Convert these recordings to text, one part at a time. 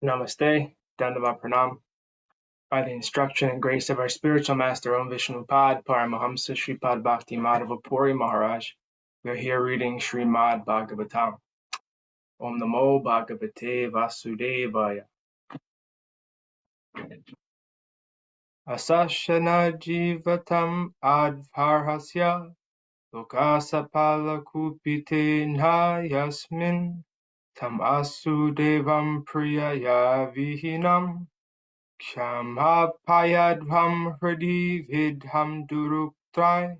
Namaste, Dandava Pranam. By the instruction and grace of our spiritual master, Om Vishnupad, Paramahamsa Sripad Bhakti Madhava Puri Maharaj, we are here reading Srimad Bhagavatam. Om Namo Bhagavate Vasudevaya. Asashana Jivatam Advarhasya Lokasapala Kupite Nayasmin Tam Asudevam Priyaya Vihinam Kshamapayadvam hridi vidham duruktai.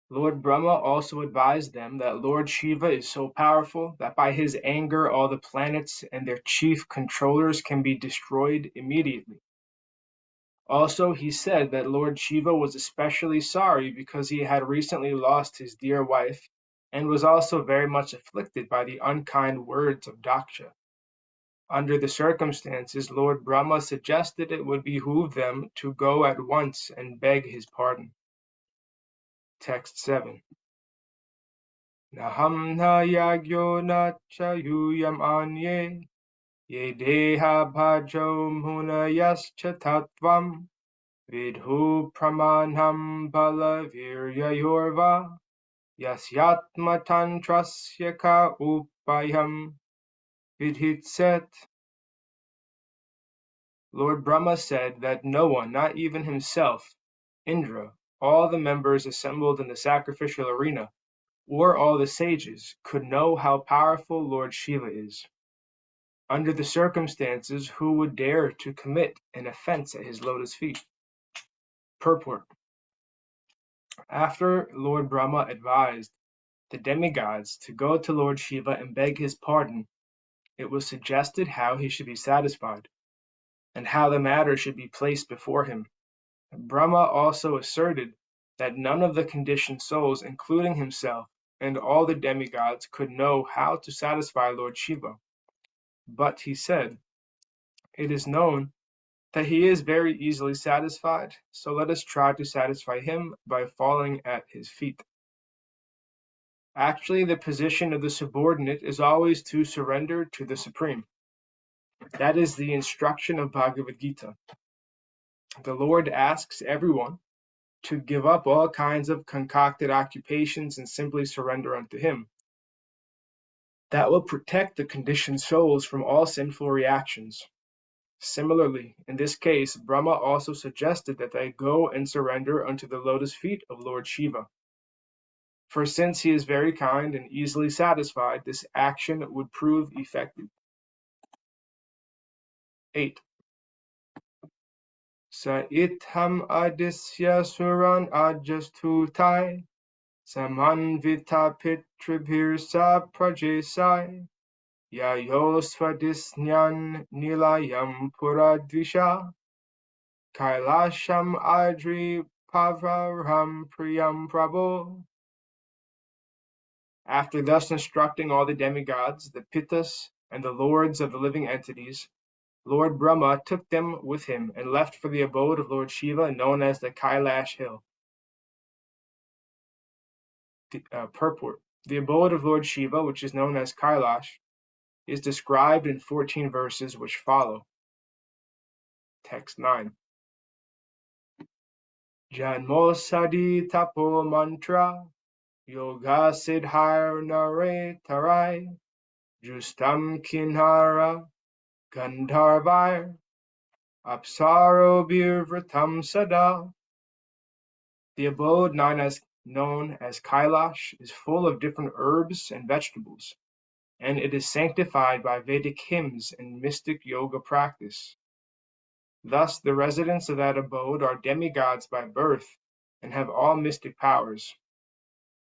Lord Brahma also advised them that Lord Shiva is so powerful that by his anger all the planets and their chief controllers can be destroyed immediately. Also, he said that Lord Shiva was especially sorry because he had recently lost his dear wife and was also very much afflicted by the unkind words of Daksha. Under the circumstances, Lord Brahma suggested it would behoove them to go at once and beg his pardon. Text 7. Naham na yagyo na chayuyam anye ye deha bhajo munayascha tattvam vidhu pramanam balaviryayorva yasyatma tantrasya ka upayam vidhitset. Lord Brahma said that no one, not even himself, Indra, all the members assembled in the sacrificial arena, or all the sages, could know how powerful Lord Shiva is. Under the circumstances, who would dare to commit an offense at his lotus feet? Purport. After Lord Brahma advised the demigods to go to Lord Shiva and beg his pardon, it was suggested how he should be satisfied, and how the matter should be placed before him. Brahma also asserted that none of the conditioned souls, including himself and all the demigods, could know how to satisfy Lord Shiva. But he said, "It is known that he is very easily satisfied, so let us try to satisfy him by falling at his feet." Actually, the position of the subordinate is always to surrender to the Supreme. That is the instruction of Bhagavad Gita. The Lord asks everyone to give up all kinds of concocted occupations and simply surrender unto him. That will protect the conditioned souls from all sinful reactions. Similarly, in this case, Brahma also suggested that they go and surrender unto the lotus feet of Lord Shiva. For since he is very kind and easily satisfied, this action would prove effective. 8. Sa itham adisya suran ajastutai samanvita pitribhir sa prajesai yayosvadisnyan nilayam puradvisha kailasham adri pavaram priyam prabho. After thus instructing all the demigods, the Pittas, and the lords of the living entities, Lord Brahma took them with him and left for the abode of Lord Shiva, known as the Kailash Hill. Purport. The abode of Lord Shiva, which is known as Kailash, is described in 14 verses which follow. Text 9. Janmosadi tapo mantra yoga siddhar nare tarai justam kinhara gandharvair apsaro birvratam sada. The abode known as Kailash is full of different herbs and vegetables, and it is sanctified by Vedic hymns and mystic yoga practice. Thus, the residents of that abode are demigods by birth and have all mystic powers.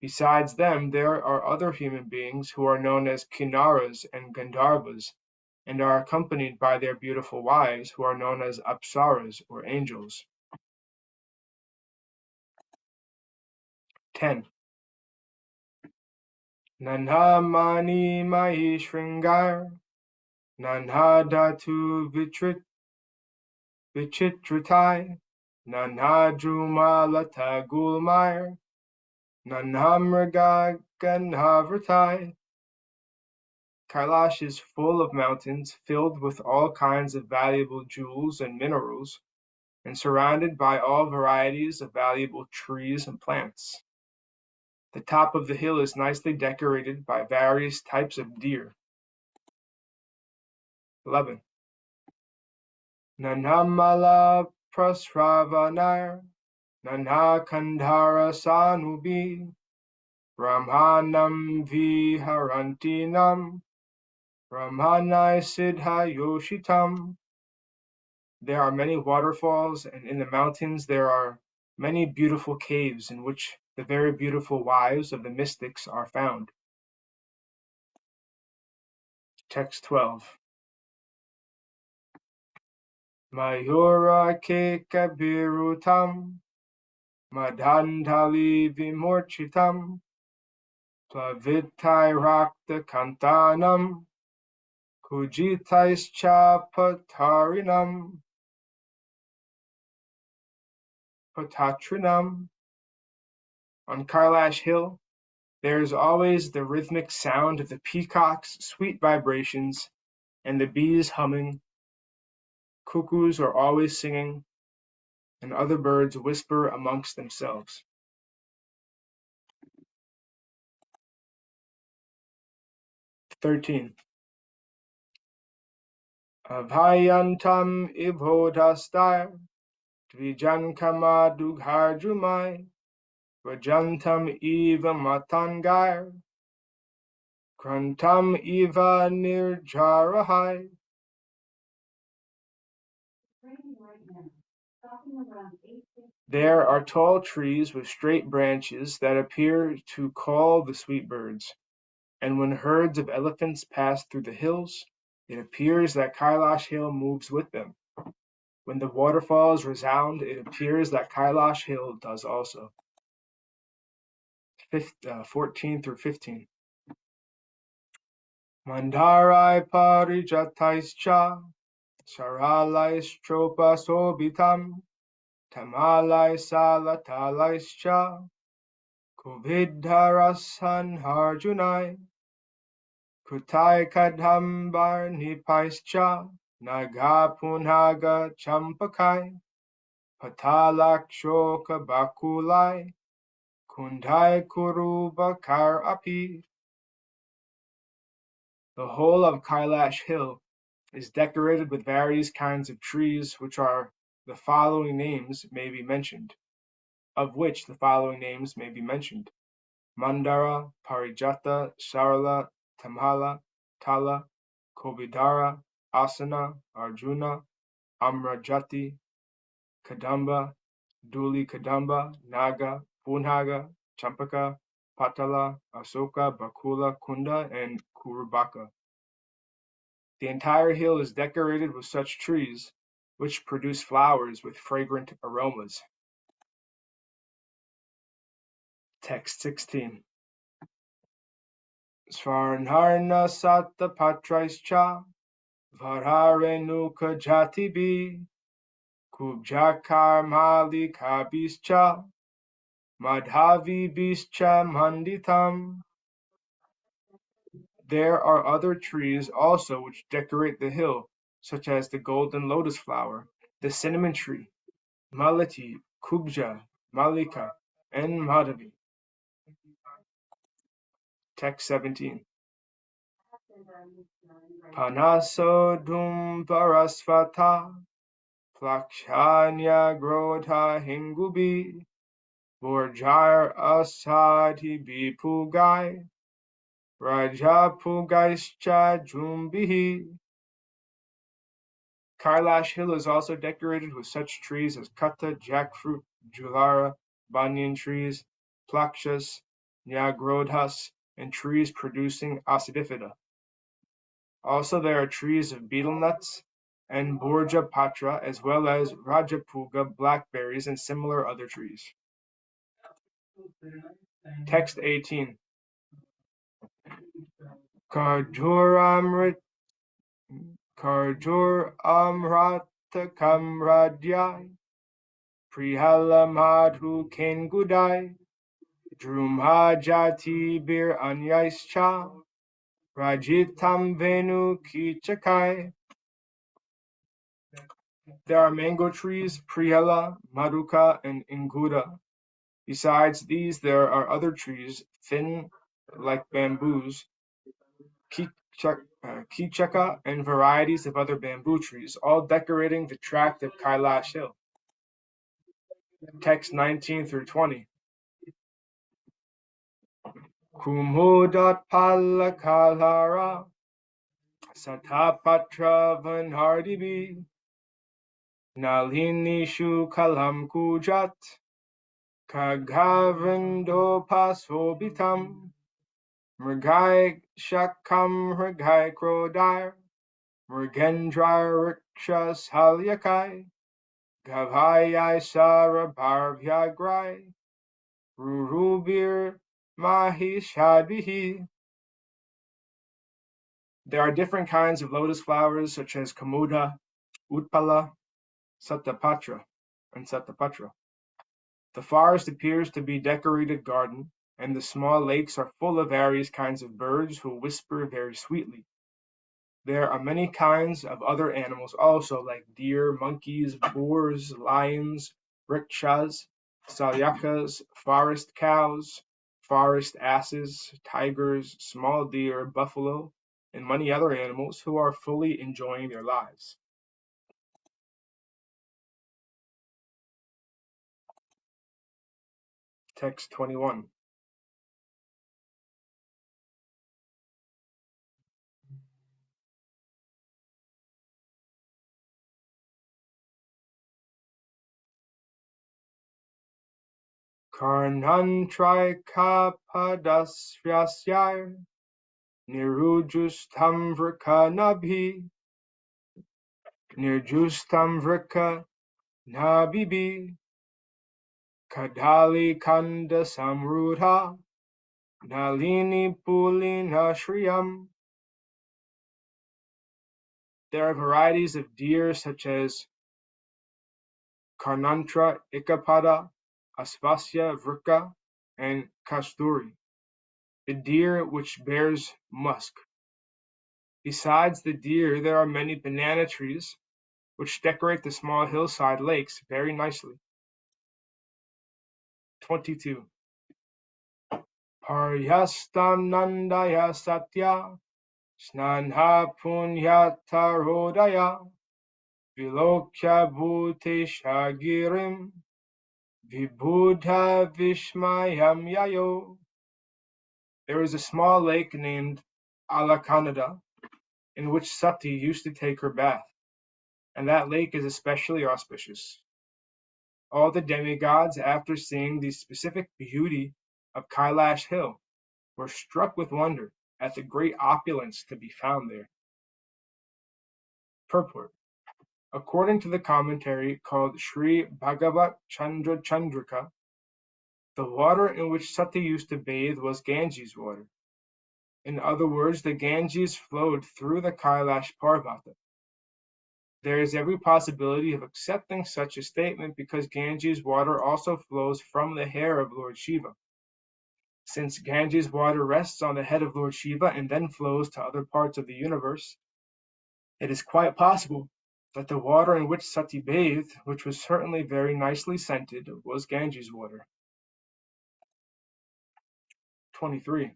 Besides them, there are other human beings who are known as Kinnaras and Gandharvas, and are accompanied by their beautiful wives, who are known as Apsaras or angels. 10. Nanha mani mai shringar, nanha dhatu vichitratai, nanha druma lata gulmair, nanha mriga gandhavratai, Kailash is full of mountains filled with all kinds of valuable jewels and minerals, and surrounded by all varieties of valuable trees and plants. The top of the hill is nicely decorated by various types of deer. 11. Nanhamala prasravanar, nanha kandhara sanubi, brahmanam viharantinam, brahmanai siddha yoshitam. There are many waterfalls, and in the mountains there are many beautiful caves in which the very beautiful wives of the mystics are found. Text 12. Mayura ke kabirutam, madhandali vimorchitam, plavitai rakta kantanam, kujitaischa patarinam, patatrinam. On Kailash Hill, there is always the rhythmic sound of the peacock's sweet vibrations and the bees humming. Cuckoos are always singing, and other birds whisper amongst themselves. 13. Abhayantam ibodastar, dvijankama dugharjumai, vajantam eva matangair, krantam eva nirjarahai. There are tall trees with straight branches that appear to call the sweet birds, and when herds of elephants pass through the hills, it appears that Kailash Hill moves with them. When the waterfalls resound, it appears that Kailash Hill does also. 14 through 15. Mandarai parijataischa, saralaistropa sobitam, tamalai salatalaischa, kuvidharasan harjunai, kutai kadhambar nipaischa, naga punhaga champakai, patalakshoka bakulai, kundai kurubakar api. The whole of Kailash Hill is decorated with various kinds of trees, which are the following names may be mentioned, Mandara, Parijata, Sarala, Tamhala, Tala, Kobidara, Asana, Arjuna, Amrajati, Kadamba, Duli Kadamba, Naga, Punhaga, Champaka, Patala, Asoka, Bakula, Kunda, and Kurubaka. The entire hill is decorated with such trees, which produce flowers with fragrant aromas. Text 16. Svarnharna Satta Patraischa, Vararenuka Jatibi, Kubjakar Malikabischa, Madhavi Bischa Manditam. There are other trees also which decorate the hill, such as the golden lotus flower, the cinnamon tree, Malati, Kubja, Malika, and Madhavi. Text 17. Panasodum Varasvata, Plakshanya Grodha Hingubi, Borjar Asadi Bipugai, Rajapugaischa Jumbihi. Kailash Hill is also decorated with such trees as Kata, jackfruit, Julara, banyan trees, Plakshas, Nyagrodhas, and trees producing asadifida. Also there are trees of betel nuts and Borja Patra, as well as Rajapuga, blackberries, and similar other trees. Text 18. Karjur Amratakam Radyai, Prihala Madhu Kengudai, Drumha Jati Bir Anyaischa, Rajitam Venu Kichakai. There are mango trees, Priyala, Maruka, and Inguda. Besides these, there are other trees, thin like bamboos, Kichaka, and varieties of other bamboo trees, all decorating the tract of Kailash Hill. Text 19 through 20. Kumudat Palakalara Satapatra Vanhardibi Nalinishu Kalam Kujat Kaghavendo Pasobitam Mrigai Shakam Mrigai Krodar Mrigendra Rikshas Halyakai Gavayai Sara Bharvyagrai Rurubir Mahishadvihi. There are different kinds of lotus flowers such as Kamuda, Utpala, Satapatra, and Satapatra. The forest appears to be a decorated garden, and the small lakes are full of various kinds of birds who whisper very sweetly. There are many kinds of other animals also, like deer, monkeys, boars, lions, rikshas, salyakas, forest cows, forest asses, tigers, small deer, buffalo, and many other animals who are fully enjoying their lives. Text 21. Karnan trikapadasvyasyar nirujustam vrika nabhi nirjustam vrika nabibi kadali kanda samrudha nalini pulina shriyam. There are varieties of deer such as Karnantra ikapada, Asvasya vrika, and Kasturi, the deer which bears musk. Besides the deer, there are many banana trees which decorate the small hillside lakes very nicely. 22. Paryastam nandaya satya snanha punyatarodaya vilokya bhute shagirim vibudha vishmayam yayo. There is a small lake named Alakanada in which Sati used to take her bath, and that lake is especially auspicious. All the demigods, after seeing the specific beauty of Kailash Hill, were struck with wonder at the great opulence to be found there. Purport. According to the commentary called Sri Bhagavat Chandra Chandrika, the water in which Sati used to bathe was Ganges water. In other words, the Ganges flowed through the Kailash Parvata. There is every possibility of accepting such a statement because Ganges water also flows from the hair of Lord Śiva. Since Ganges water rests on the head of Lord Śiva and then flows to other parts of the universe, it is quite possible that the water in which Sati bathed, which was certainly very nicely scented, was Ganges water. 23.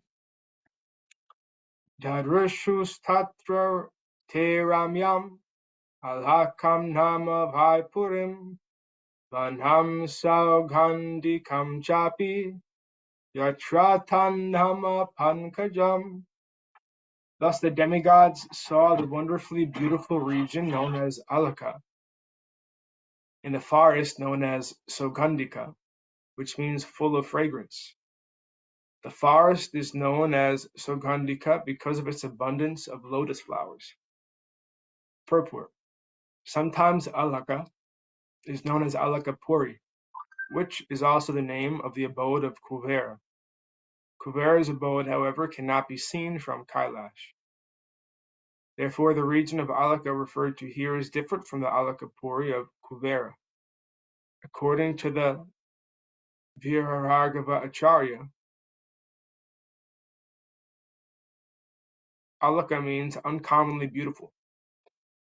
Dadrishus tatra te ramyam alhakam nama vaipurim vanham saugandikam chapi yatratan nama pankajam. Thus the demigods saw the wonderfully beautiful region known as Alaka, in the forest known as Sogandika, which means full of fragrance. The forest is known as Sogandika because of its abundance of lotus flowers. Purport. Sometimes Alaka is known as Alaka Puri, which is also the name of the abode of Kuvera. Kuvera's abode, however, cannot be seen from Kailash. Therefore, the region of Alaka referred to here is different from the Alaka Puri of Kuvera. According to the Viraragava Acharya, Alaka means uncommonly beautiful.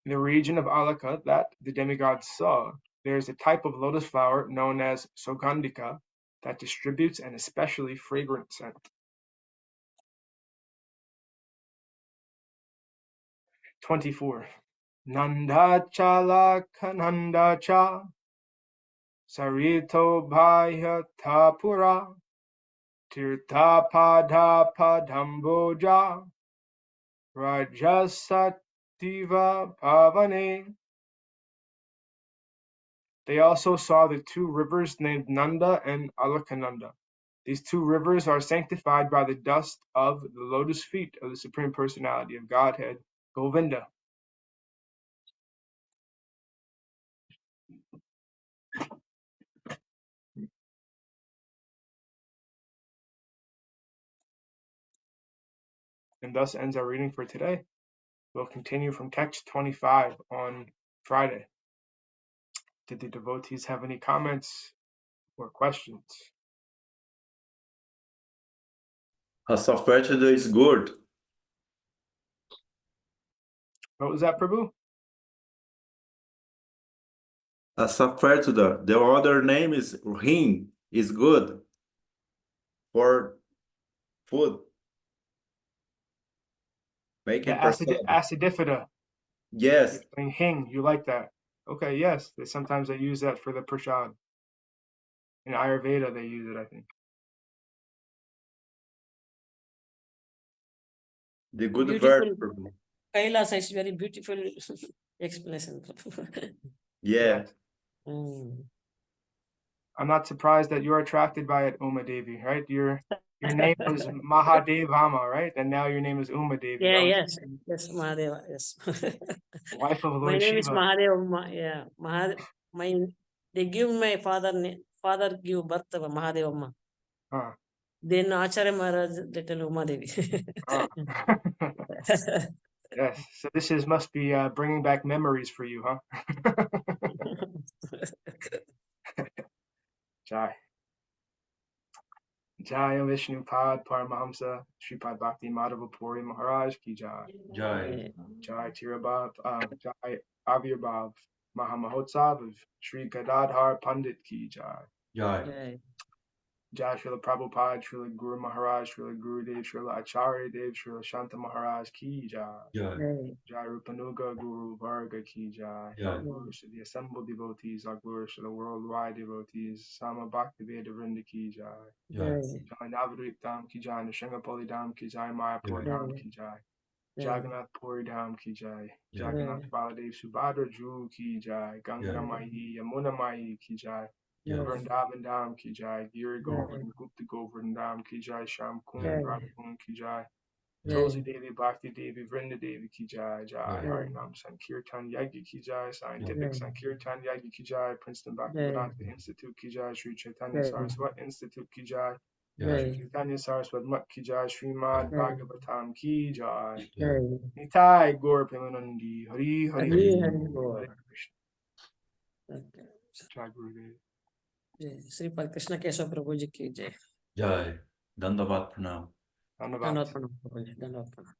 In the region of Alaka that the demigods saw, there is a type of lotus flower known as Sogandika that distributes an especially fragrant scent. 24. Nanda chala kananda cha sarito bhaya tapura tirtha pada padamboja rajasativa pavane. They also saw the two rivers named Nanda and Alakananda. These two rivers are sanctified by the dust of the lotus feet of the Supreme Personality of Godhead, Govinda. And thus ends our reading for today. We'll continue from text 25 on Friday. Did the devotees have any comments or questions? A software today is good. What was that, Prabhu? A software today. The other name is Ring. Is good for food. Making Acidifida. Yes. Hing, you like that? Okay, yes. Sometimes they use that for the prasad. In Ayurveda, they use it, I think. The good verb. Kailasa is very beautiful explanation. Yeah. I'm not surprised that you're attracted by it, Uma Devi, right? Your name was Mahadevama, right? And now your name is Uma Devi. Yeah, yes, Mahadeva, yes. Wife of Lord My name is Śiva. Mahadeva. Yeah, they give my father give birth to Mahadeva. Huh. Then Acharya Maharaj little Uma Devi. Yes, so this must be bringing back memories for you, huh? Jai. Jai Vishnu Pad Paramahamsa Sripad Bhakti Madhava Puri Maharaj Ki Jai. Jai. Jai Tirabhav, Jai Avirbhav Mahamahotsav of Sri Gadadhar Pandit Ki Jai. Jai. Jai Srila Prabhupada, Srila Guru Maharaj, Srila Gurudev, Srila Acharya Dev, Srila Shanta Maharaj Ki Jai. Jai Rupanuga Guru Varga Ki Jai. Guru to the assembled devotees, our Guru to the worldwide devotees, Sama Bhaktivedanta Vrinda Ki Jai. Jai Navadvip Dham Ki Jai, Nishangapali Dham Ki Jai, Mayapur Dham Ki Jai. Jagannath Puri Dham Ki Jai. Jagannath Baladev Subhadra Ju Ki Jai. Ganga Mahi, Yamuna Mahi Ki Jai. Vrindavan Dham Ki Jai. Giri Govardhan Gupta Govardhan Dham Ki Jai. Sham Kund Radhakund Ki Jai. Tulsi Devi Bhakti Devi Vrinda Devi Ki Jai. Jai Harinam Sankirtan Yagya Ki Jai. Scientific Sankirtan Yagya Ki Jai. Princeton Bhaktivedanta Institute Ki Jai. Sri Chaitanya Saraswat Institute Ki Jai. Sri Chaitanya Saraswat Mat Ki Jai. Srimad Bhagavatam Ki Jai. Nitai Gaur Premanandi. Hari Hari Hare Krishna. Jai Gurudev. Sripad Krishna Keshav Prabhu Ji ki jai. Jai. Dandavat Pranam. Dandavat. Dandavat Pranam.